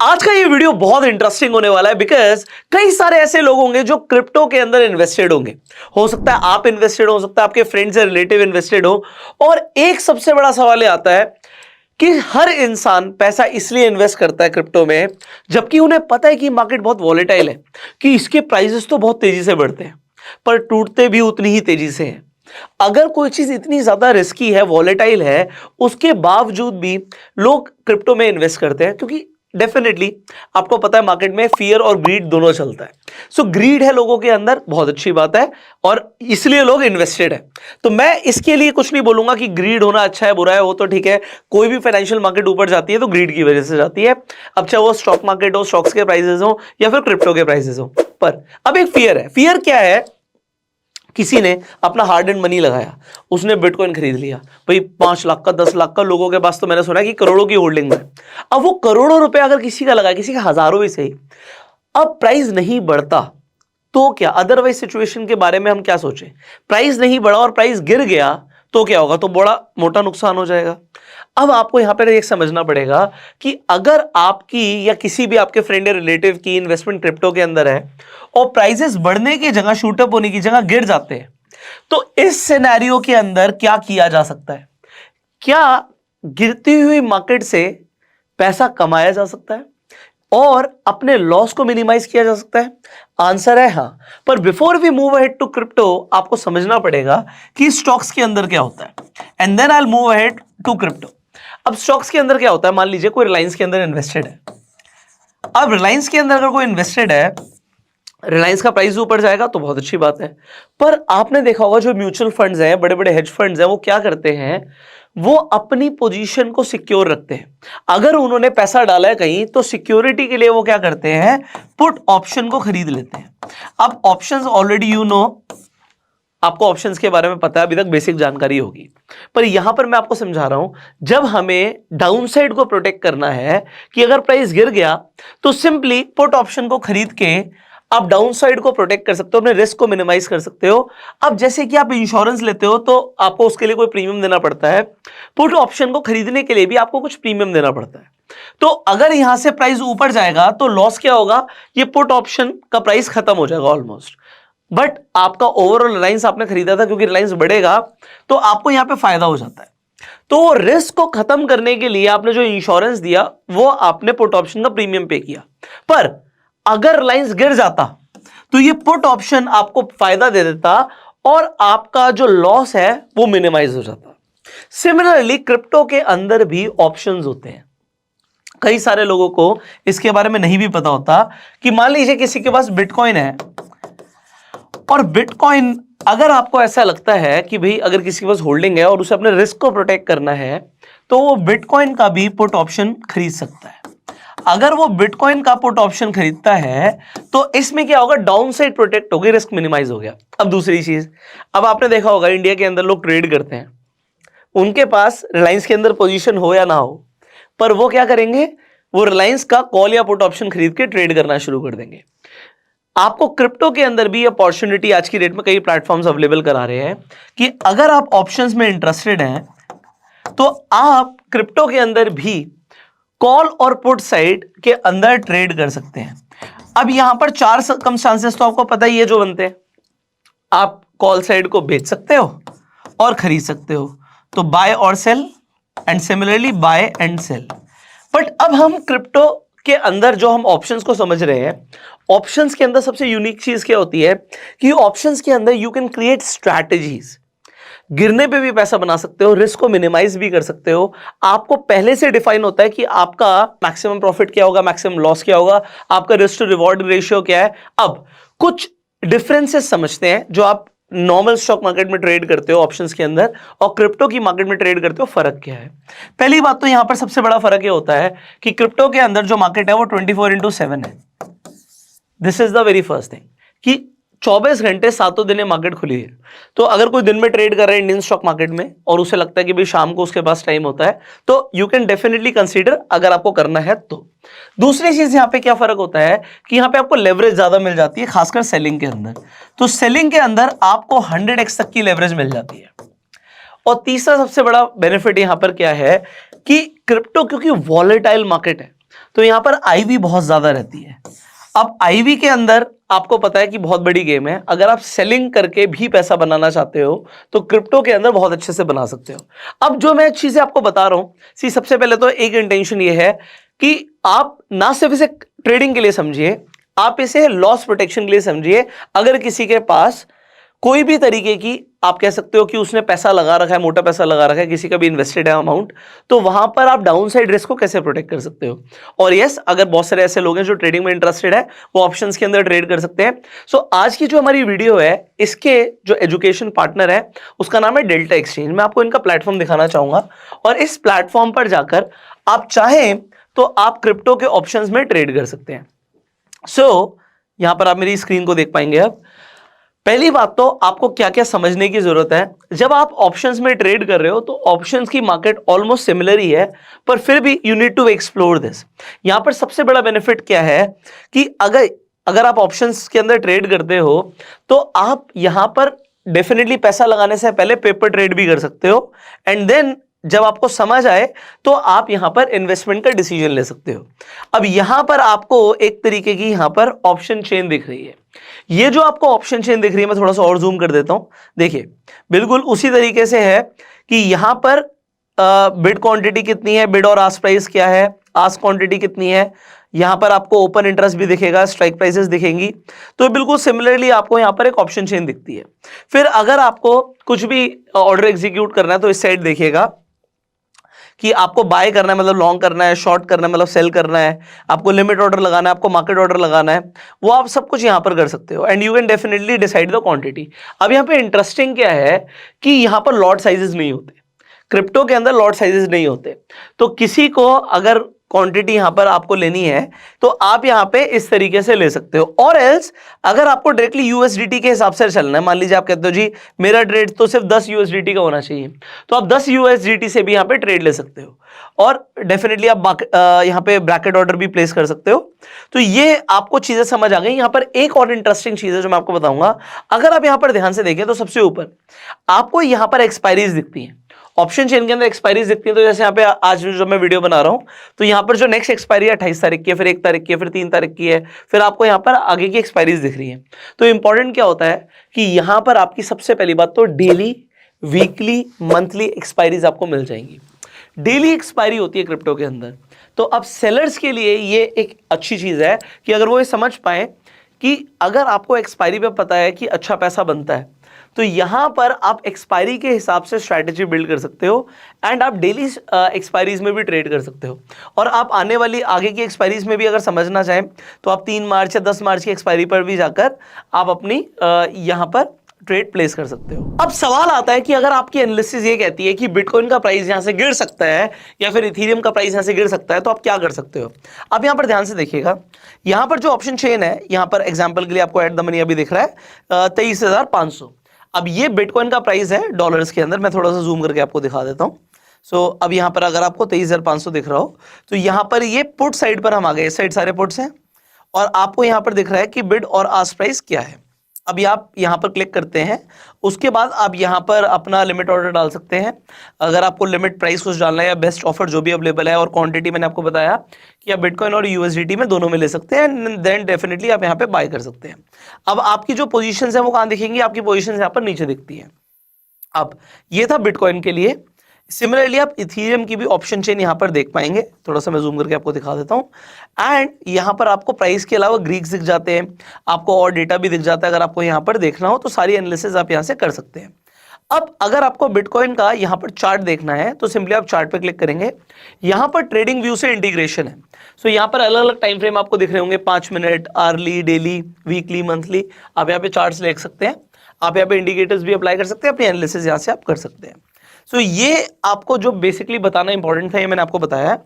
आज का ये वीडियो बहुत इंटरेस्टिंग होने वाला है बिकॉज कई सारे ऐसे लोग होंगे जो क्रिप्टो के अंदर इन्वेस्टेड होंगे। हो सकता है आप इन्वेस्टेड हो सकता है आपके फ्रेंड्स या रिलेटिव इन्वेस्टेड हो। और एक सबसे बड़ा सवाल ये आता है कि हर इंसान पैसा इसलिए इन्वेस्ट करता है क्रिप्टो में जबकि उन्हें पता है कि मार्केट बहुत वॉलेटाइल है, कि इसके प्राइसेस तो बहुत तेजी से बढ़ते हैं पर टूटते भी उतनी ही तेजी से हैं। अगर कोई चीज इतनी ज्यादा रिस्की है, वॉलेटाइल है, उसके बावजूद भी लोग क्रिप्टो में इन्वेस्ट करते हैं क्योंकि डेफिनेटली आपको पता है मार्केट में फियर और ग्रीड दोनों चलता है। सो ग्रीड है लोगों के अंदर, बहुत अच्छी बात है और इसलिए लोग इन्वेस्टेड है। तो मैं इसके लिए कुछ नहीं बोलूंगा कि ग्रीड होना अच्छा है बुरा है, वो तो ठीक है। कोई भी फाइनेंशियल मार्केट ऊपर जाती है तो ग्रीड की वजह से जाती है, अब चाहे वो स्टॉक मार्केट हो, स्टॉक्स के प्राइसेस हो या फिर क्रिप्टो के प्राइसेस हो। पर अब एक फियर है। फियर क्या है? किसी ने अपना हार्ड एंड मनी लगाया, उसने बिटकॉइन खरीद लिया, भाई 5 लाख का 10 लाख का, लोगों के पास तो मैंने सुना है कि करोड़ों की होल्डिंग है। अब वो करोड़ों रुपए अगर किसी का लगाया, किसी का हजारों भी सही, अब प्राइस नहीं बढ़ता तो क्या? अदरवाइज सिचुएशन के बारे में हम क्या सोचें? प्राइस नहीं बढ़ा और प्राइस गिर गया तो क्या होगा? तो बड़ा मोटा नुकसान हो जाएगा। अब आपको यहां पर एक समझना पड़ेगा कि अगर आपकी या किसी भी आपके फ्रेंड या रिलेटिव की इन्वेस्टमेंट क्रिप्टो के अंदर है और प्राइसेस बढ़ने की जगह, शूटअप होने की जगह गिर जाते हैं, तो इस सिनेरियो के अंदर क्या किया जा सकता है? क्या गिरती हुई मार्केट से पैसा कमाया जा सकता है और अपने लॉस को मिनिमाइज किया जा सकता है? आंसर है हां। पर before we move ahead to crypto, आपको समझना पड़ेगा कि स्टॉक्स के अंदर क्या होता है and then I will move ahead to crypto. अब स्टॉक्स के अंदर क्या होता है? मान लीजिए कोई रिलायंस के अंदर इन्वेस्टेड है। अब रिलायंस के अंदर अगर कोई इन्वेस्टेड है, रिलायंस का प्राइस ऊपर जाएगा तो बहुत अच्छी बात है। पर आपने देखा होगा जो म्यूचुअल फंड्स हैं, बड़े बड़े हेज फंड्स हैं, वो क्या करते हैं? वो अपनी पोजीशन को सिक्योर रखते हैं। अगर उन्होंने पैसा डाला है कहीं तो सिक्योरिटी के लिए वो क्या करते हैं? पुट ऑप्शन को खरीद लेते हैं। अब ऑप्शंस ऑलरेडी आपको ऑप्शंस के बारे में पता है, अभी तक बेसिक जानकारी होगी, पर यहां पर मैं आपको समझा रहा हूं, जब हमें डाउनसाइड को प्रोटेक्ट करना है कि अगर प्राइस गिर गया तो सिंपली पुट ऑप्शन को खरीद के आप डाउनसाइड को प्रोटेक्ट कर सकते हो, अपने रिस्क को मिनिमाइज कर सकते हो। अब जैसे कि आप इंश्योरेंस लेते हो तो आपको उसके लिए कोई प्रीमियम देना पड़ता है, पुट ऑप्शन को खरीदने के लिए भी आपको कुछ प्रीमियम देना पड़ता है। तो अगर यहां से प्राइस ऊपर जाएगा तो लॉस क्या होगा? ये पुट ऑप्शन का प्राइस खत्म हो जाएगा ऑलमोस्ट। बट आपका ओवरऑल रिलायंस आपने खरीदा था, क्योंकि रिलायंस बढ़ेगा तो आपको यहां पे फायदा हो जाता है। तो रिस्क को खत्म करने के लिए आपने जो इंश्योरेंस दिया वो आपने पुट ऑप्शन का प्रीमियम पे किया। पर अगर रिलायंस गिर जाता तो ये पुट ऑप्शन आपको फायदा दे देता और आपका जो लॉस है वो मिनिमाइज हो जाता। सिमिलरली क्रिप्टो के अंदर भी ऑप्शंस होते हैं। कई सारे लोगों को इसके बारे में नहीं भी पता होता कि मान लीजिए किसी के पास बिटकॉइन है और बिटकॉइन, अगर आपको ऐसा लगता है कि भाई अगर किसी के पास होल्डिंग है और उसे अपने रिस्क को प्रोटेक्ट करना है तो वो बिटकॉइन का भी पुट ऑप्शन खरीद सकता है। अगर वो बिटकॉइन का पुट ऑप्शन खरीदता है तो इसमें क्या होगा? डाउन साइड प्रोटेक्ट हो गई, रिस्क मिनिमाइज हो गया। अब दूसरी चीज, अब आपने देखा होगा इंडिया के अंदर लोग ट्रेड करते हैं, उनके पास रिलायंस के अंदर पोजीशन हो या ना हो, पर वो क्या करेंगे? वो रिलायंस का कॉल या पुट ऑप्शन खरीद के ट्रेड करना शुरू कर देंगे। आपको क्रिप्टो के अंदर भी अपॉर्चुनिटी आज की डेट में कई प्लेटफॉर्म्स अवेलेबल करा रहे हैं कि अगर आप ऑप्शंस में इंटरेस्टेड हैं तो आप क्रिप्टो के अंदर भी कॉल और पुट साइड के अंदर ट्रेड कर सकते हैं। अब यहां पर 4 सर्कमस्टांसेस तो आपको पता ही है जो बनते हैं। आप कॉल साइड को बेच सकते हो और खरीद सकते हो, तो बाय और sell, and similarly buy and sell. But अब हम क्रिप्टो के अंदर जो हम ऑप्शंस को समझ रहे हैं, ऑप्शंस के अंदर सबसे यूनिक चीज क्या होती है कि ऑप्शंस के अंदर यू कैन क्रिएट स्ट्रैटेजीज। गिरने पे भी पैसा बना सकते हो, रिस्क को मिनिमाइज भी कर सकते हो। आपको पहले से डिफाइन होता है कि आपका मैक्सिमम प्रॉफिट क्या होगा, मैक्सिमम लॉस क्या होगा, आपका रिस्क टू रिवॉर्ड रेशियो क्या है। अब कुछ डिफरेंसेस समझते हैं जो आप नॉर्मल स्टॉक मार्केट में ट्रेड करते हो ऑप्शंस के अंदर और क्रिप्टो की मार्केट में ट्रेड करते हो, फर्क क्या है? पहली बात तो यहां पर सबसे बड़ा फर्क यह होता है कि क्रिप्टो के अंदर जो मार्केट है वो 24/7 है। This is the very first thing कि 24 घंटे 7 दिन मार्केट खुली है। तो अगर कोई दिन में ट्रेड कर रहा है इंडियन स्टॉक मार्केट में और उसे लगता है कि भाई शाम को उसके पास टाइम होता है, तो यू कैन डेफिनेटली कंसीडर अगर आपको करना है तो। दूसरी चीज यहां पे क्या फर्क होता है कि यहां पे आपको लेवरेज ज्यादा मिल जाती है, खासकर सेलिंग के अंदर। तो सेलिंग के अंदर आपको 100x तक की लेवरेज मिल जाती है। और तीसरा सबसे बड़ा बेनिफिट यहां पर क्या है कि क्रिप्टो क्योंकि वॉलेटाइल मार्केट है तो यहां पर आईवी बहुत ज्यादा रहती है। अब आईवी के अंदर आपको पता है कि बहुत बड़ी गेम है। अगर आप सेलिंग करके भी पैसा बनाना चाहते हो तो क्रिप्टो के अंदर बहुत अच्छे से बना सकते हो। अब जो मैं चीजें आपको बता रहा हूं, सबसे पहले तो एक इंटेंशन ये है कि आप ना सिर्फ इसे ट्रेडिंग के लिए समझिए, आप इसे लॉस प्रोटेक्शन के लिए समझिए। अगर किसी के पास कोई भी तरीके की, आप कह सकते हो कि उसने पैसा लगा रखा है, मोटा पैसा लगा रखा है, किसी का भी इन्वेस्टेड है अमाउंट, तो वहां पर आप डाउन साइड रिस्क को कैसे प्रोटेक्ट कर सकते हो। और यस, अगर बहुत सारे ऐसे लोग हैं जो ट्रेडिंग में इंटरेस्टेड है, वो ऑप्शंस के अंदर ट्रेड कर सकते हैं। सो आज की जो हमारी वीडियो है, इसके जो एजुकेशन पार्टनर है उसका नाम है डेल्टा एक्सचेंज। मैं आपको इनका प्लेटफॉर्म दिखाना चाहूंगा और इस प्लेटफॉर्म पर जाकर आप चाहें तो आप क्रिप्टो के ऑप्शंस में ट्रेड कर सकते हैं। यहां पर आप मेरी स्क्रीन को देख पाएंगे। अब पहली बात तो आपको क्या क्या समझने की जरूरत है। जब आप ऑप्शंस में ट्रेड कर रहे हो तो ऑप्शंस की मार्केट ऑलमोस्ट सिमिलर ही है, पर फिर भी you need to explore this. यहां पर सबसे बड़ा बेनिफिट क्या है कि अगर आप ऑप्शंस के अंदर ट्रेड करते हो तो आप यहां पर डेफिनेटली पैसा लगाने से पहले पेपर ट्रेड भी कर सकते हो, एंड देन जब आपको समझ आए तो आप यहां पर इन्वेस्टमेंट का डिसीजन ले सकते हो। अब यहां पर आपको एक तरीके की यहां पर ऑप्शन चेन दिख रही है। ये जो आपको ऑप्शन चेन दिख रही है, मैं थोड़ा सा और जूम कर देता हूं। देखिए, बिल्कुल उसी तरीके से है कि यहां पर बिड क्वांटिटी कितनी है, बिड और आस्क प्राइस क्या है, आस्क क्वांटिटी कितनी है, यहां पर आपको ओपन इंटरेस्ट भी दिखेगा, स्ट्राइक प्राइसेस दिखेंगी। तो बिल्कुल सिमिलरली आपको यहां पर एक ऑप्शन चेन दिखती है। फिर अगर आपको कुछ भी ऑर्डर एग्जीक्यूट करना है तो इस साइड देखिएगा कि आपको बाय करना है मतलब लॉन्ग करना है, शॉर्ट करना है मतलब सेल करना है, आपको लिमिट ऑर्डर लगाना है, आपको मार्केट ऑर्डर लगाना है, वो आप सब कुछ यहां पर कर सकते हो, and you can definitely decide the quantity. अब यहां पे इंटरेस्टिंग क्या है कि यहां पर लॉट साइजेस नहीं होते, क्रिप्टो के अंदर लॉट साइजेस नहीं होते। तो किसी को अगर क्वांटिटी यहां पर आपको लेनी है तो आप यहां पे इस तरीके से ले सकते हो। और एल्स अगर आपको डायरेक्टली यूएसडीटी के हिसाब से चलना है, मान लीजिए आप कहते हो जी मेरा ट्रेड तो सिर्फ 10 यूएसडीटी का होना चाहिए, तो आप 10 यूएसडीटी से भी यहां पे ट्रेड ले सकते हो, और डेफिनेटली आप यहां पे ब्रैकेट ऑर्डर भी प्लेस कर सकते हो। तो ये आपको चीजें समझ आ गई। यहां पर एक और इंटरेस्टिंग चीज है जो मैं आपको बताऊंगा। अगर आप यहां पर ध्यान से देखें तो सबसे ऊपर आपको यहां पर एक्सपायरीज दिखती है, ऑप्शन चेन के अंदर एक्सपायरीज दिखती है। तो जैसे यहाँ पे आज जो मैं वीडियो बना रहा हूं तो यहाँ पर जो नेक्स्ट एक्सपायरी है 28 तारीख की है, फिर 1 तारीख की है, फिर 3 तारीख की है, फिर आपको यहाँ पर आगे की एक्सपायरीज दिख रही है। तो इंपॉर्टेंट क्या होता है कि यहाँ पर आपकी सबसे पहली बात तो डेली, वीकली, मंथली एक्सपायरीज आपको मिल जाएंगी। डेली एक्सपायरी होती है क्रिप्टो के अंदर। तो अब सेलर्स के लिए ये एक अच्छी चीज है कि अगर वो ये समझ पाए कि अगर आपको एक्सपायरी पे पता है कि अच्छा पैसा बनता है तो यहां पर आप एक्सपायरी के हिसाब से स्ट्रैटेजी बिल्ड कर सकते हो, एंड आप डेली एक्सपायरीज में भी ट्रेड कर सकते हो। और आप आने वाली आगे की एक्सपायरीज में भी अगर समझना चाहें तो आप 3 मार्च या 10 मार्च की एक्सपायरी पर भी जाकर आप अपनी यहां पर ट्रेड प्लेस कर सकते हो। अब सवाल आता है कि अगर आपकी एनालिसिस ये कहती है कि बिटकॉइन का प्राइस यहां से गिर सकता है या फिर इथेरियम का प्राइस यहां से गिर सकता है, तो आप क्या कर सकते हो। अब यहां पर ध्यान से देखिएगा, यहां पर जो ऑप्शन चेन है, यहां पर एग्जांपल के लिए आपको एट द मनी अभी दिख रहा है 23,500। अब ये बिटकॉइन का प्राइस है डॉलर्स के अंदर। मैं थोड़ा सा जूम करके आपको दिखा देता हूं। अब यहां पर अगर आपको 23,500 दिख रहा हो तो यहां पर ये पुट साइड पर हम आ गए, इस साइड सारे पुट्स हैं, और आपको यहां पर दिख रहा है कि बिड और आस्क प्राइस क्या है। अब आप यहां पर क्लिक करते हैं, उसके बाद आप यहां पर अपना लिमिट ऑर्डर डाल सकते हैं। अगर आपको लिमिट प्राइस कुछ डालना है या बेस्ट ऑफर जो भी अवेलेबल है, और क्वांटिटी मैंने आपको बताया कि आप बिटकॉइन और यूएसडीटी में दोनों में ले सकते हैं, एंड देन डेफिनेटली आप यहां पे बाय कर सकते हैं। अब आपकी जो पोजीशंस है वो कहां दिखेंगी, आपकी पोजीशंस यहां पर नीचे दिखती है। अब ये था बिटकॉइन के लिए। सिमिलरली आप इथेरियम की भी ऑप्शन चेन यहां पर देख पाएंगे, थोड़ा सा मैं जूम करके आपको दिखा देता हूं। एंड यहां पर आपको प्राइस के अलावा ग्रीक्स दिख जाते हैं, आपको और डेटा भी दिख जाता है। अगर आपको यहां पर देखना हो तो सारी एनालिसिस आप यहां से कर सकते हैं। अब अगर आपको बिटकॉइन का यहां पर चार्ट देखना है तो सिंपली आप चार्ट पे क्लिक करेंगे। यहां पर ट्रेडिंग व्यू से इंटीग्रेशन है। सो यहां पर अलग अलग टाइम फ्रेम आपको दिख रहे होंगे, 5 minute, hourly, daily, weekly, monthly. आप यहाँ पे चार्ट्स देख सकते हैं, आप यहाँ पे इंडिकेटर्स भी अप्लाई कर सकते हैं, अपनी एनालिसिस यहां से आप कर सकते हैं। सो ये आपको जो बेसिकली बताना इंपॉर्टेंट था ये मैंने आपको बताया है।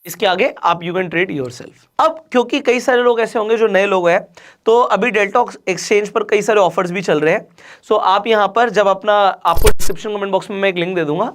इसके आगे आप यू कैन ट्रेड योरसेल्फ। अब क्योंकि कई सारे लोग ऐसे होंगे जो नए लोग हैं, तो अभी डेल्टा एक्सचेंज पर कई सारे ऑफर्स भी चल रहे हैं। सो आप यहां पर जब अपना, आपको डिस्क्रिप्शन कमेंट बॉक्स में मैं एक लिंक दे दूंगा,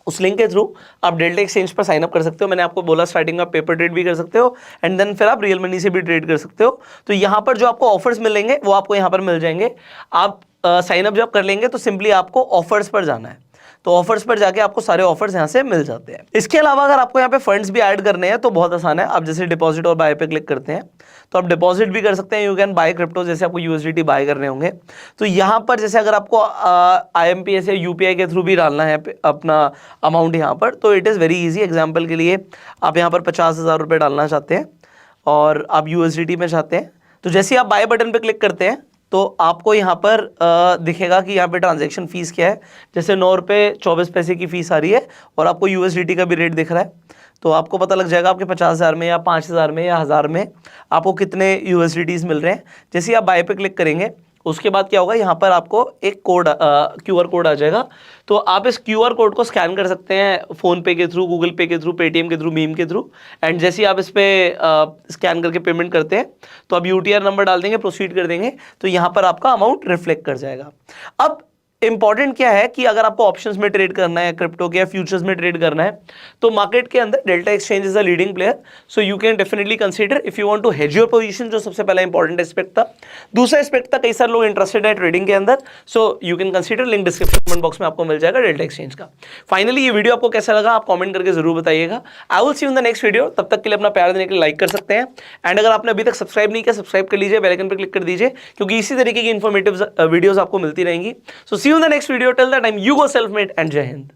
उस लिंक के थ्रू आप डेल्टा एक्सचेंज पर साइन अप कर सकते हो। मैंने आपको बोला स्टार्टिंग में आप पेपर ट्रेड भी कर सकते हो, एंड देन फिर आप रियल मनी से भी ट्रेड कर सकते हो। तो यहाँ पर जो आपको ऑफर्स मिलेंगे वो आपको यहाँ पर मिल जाएंगे। आप साइन अप जब कर लेंगे तो सिंपली आपको ऑफर्स पर जाना है। तो ऑफर्स पर जाके आपको सारे ऑफर्स यहाँ से मिल जाते हैं। इसके अलावा अगर आपको यहाँ पे फंड्स भी ऐड करने हैं तो बहुत आसान है। आप जैसे डिपॉजिट और बाय पे क्लिक करते हैं तो आप डिपॉजिट भी कर सकते हैं। यू कैन बाय क्रिप्टो, जैसे आपको यूएसडीटी बाय करने होंगे तो यहाँ पर जैसे अगर आपको आईएमपीएस या यूपीआई के थ्रू भी डालना है अपना अमाउंट यहाँ पर, तो it is very easy. Example के लिए आप यहाँ पर 50,000 रुपये डालना चाहते हैं और आप यूएसडीटी में चाहते हैं, तो जैसे ही आप बाय बटन पे क्लिक करते हैं तो आपको यहाँ पर दिखेगा कि यहाँ पे ट्रांजैक्शन फीस क्या है। जैसे 9 रुपये 24 पैसे की फीस आ रही है और आपको यूएसडीटी का भी रेट दिख रहा है, तो आपको पता लग जाएगा आपके 50,000 में या 5,000 में या 1,000 में आपको कितने यूएसडीटीज मिल रहे हैं। जैसे ही आप बाय पे क्लिक करेंगे उसके बाद क्या होगा, यहाँ पर आपको एक कोड क्यूआर कोड आ जाएगा। तो आप इस क्यूआर कोड को स्कैन कर सकते हैं फ़ोन पे के थ्रू, गूगल पे के थ्रू, पेटीएम के थ्रू, भीम के थ्रू। एंड जैसे ही आप इस पर स्कैन करके पेमेंट करते हैं तो आप यूटीआर नंबर डाल देंगे, प्रोसीड कर देंगे, तो यहाँ पर आपका अमाउंट रिफ्लेक्ट कर जाएगा। अब इंपॉर्टेंट क्या है कि अगर आपको ऑप्शंस में ट्रेड करना है, क्रिप्टो के या फ्यूचर्स में ट्रेड करना है, तो मार्केट के अंदर Delta Exchange is a leading player, so you can definitely consider if you want to hedge your position, जो सबसे पहला इंपॉर्टेंट एस्पेक्ट था। दूसरा एस्पेक्ट था कई सारे लोग इंटरेस्टेड है ट्रेडिंग के अंदर, सो you can consider, link description comment box में आपको मिल जाएगा डेल्टा एक्सचेंज का। फाइनली ये वीडियो आपको कैसा लगा आप कमेंट करके जरूर बताइएगा। I will see you in the next video. तब तक के लिए अपना प्यार देने के लिए लाइक कर सकते हैं, एंड अगर आपने अभी तक सब्सक्राइब नहीं किया सब्सक्राइब कर लीजिए, बेल आइकन पर क्लिक कर दीजिए, क्योंकि इसी तरीके की इंफॉर्मेटिव वीडियोस आपको मिलती रहेंगी। So see you in the next video, till that time you go self made and जय हिंद।